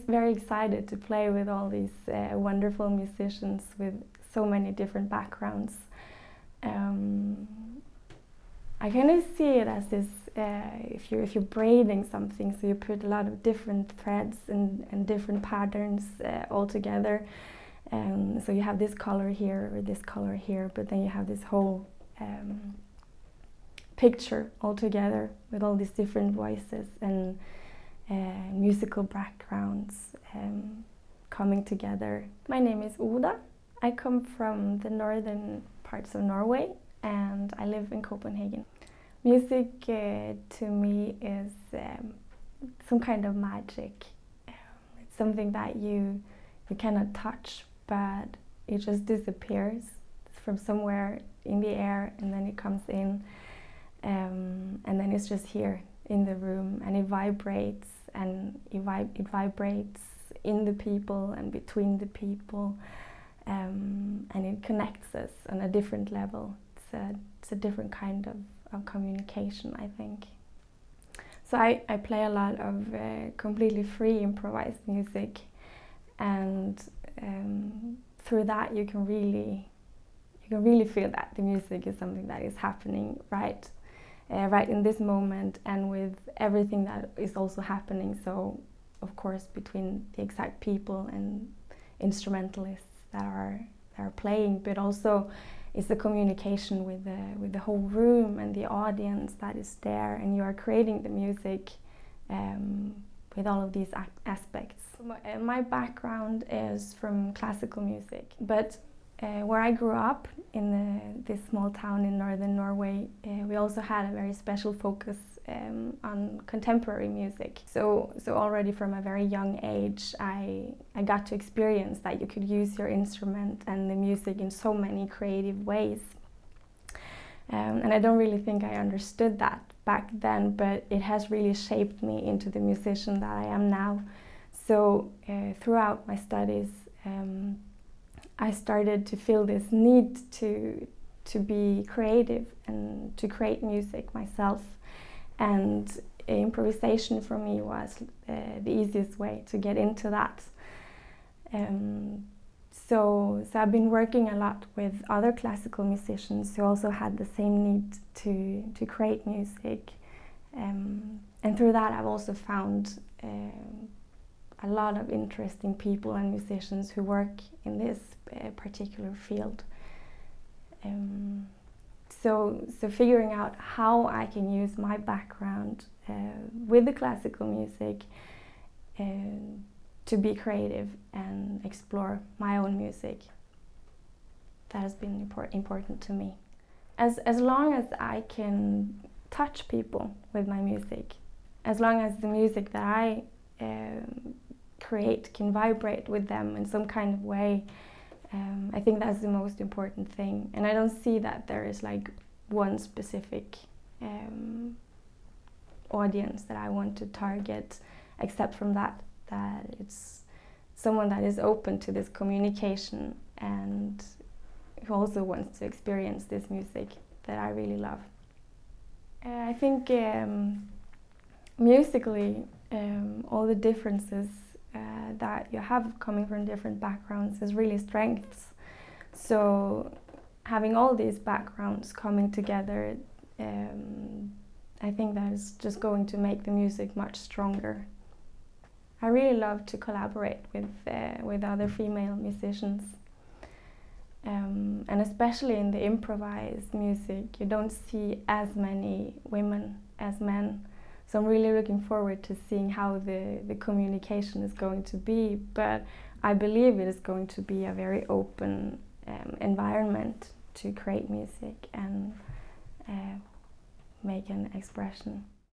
very excited to play with all these wonderful musicians with so many different backgrounds. I kind of see it as this, if you're braiding something, so you put a lot of different threads and different patterns all together. So you have this color here or this color here, but then you have this whole picture all together with all these different voices and musical backgrounds coming together. My name is Oda. I come from the northern parts of Norway and I live in Copenhagen. Music to me is some kind of magic. It's something that you cannot touch, but it just disappears from somewhere in the air and then it comes in and then it's just here in the room and it vibrates and it vibrates in the people and between the people and it connects us on a different level. It's a different kind of communication, I think. So I play a lot of completely free improvised music, and through that you can really feel that the music is something that is happening right in this moment, and with everything that is also happening. So of course between the exact people and instrumentalists that are playing, but also it's the communication with the whole room and the audience that is there, and you are creating the music with all of these aspects. My background is from classical music, but where I grew up in this small town in northern Norway, we also had a very special focus on contemporary music. So already from a very young age, I got to experience that you could use your instrument and the music in so many creative ways. And I don't really think I understood that back then, but it has really shaped me into the musician that I am now. So throughout my studies, I started to feel this need to be creative and to create music myself. And improvisation for me was the easiest way to get into that. So I've been working a lot with other classical musicians who also had the same need to create music. And through that I've also found a lot of interesting people and musicians who work in this particular field. So figuring out how I can use my background with the classical music to be creative and explore my own music, that has been important to me. As long as I can touch people with my music, as long as the music that I create can vibrate with them in some kind of way, I think that's the most important thing. And I don't see that there is like one specific audience that I want to target, except from that it's someone that is open to this communication and who also wants to experience this music that I really love. I think musically, all the differences that you have coming from different backgrounds is really strengths. So having all these backgrounds coming together, I think that is just going to make the music much stronger. I really love to collaborate with other female musicians. And especially in the improvised music, you don't see as many women as men. So I'm really looking forward to seeing how the communication is going to be. But I believe it is going to be a very open environment to create music and make an expression.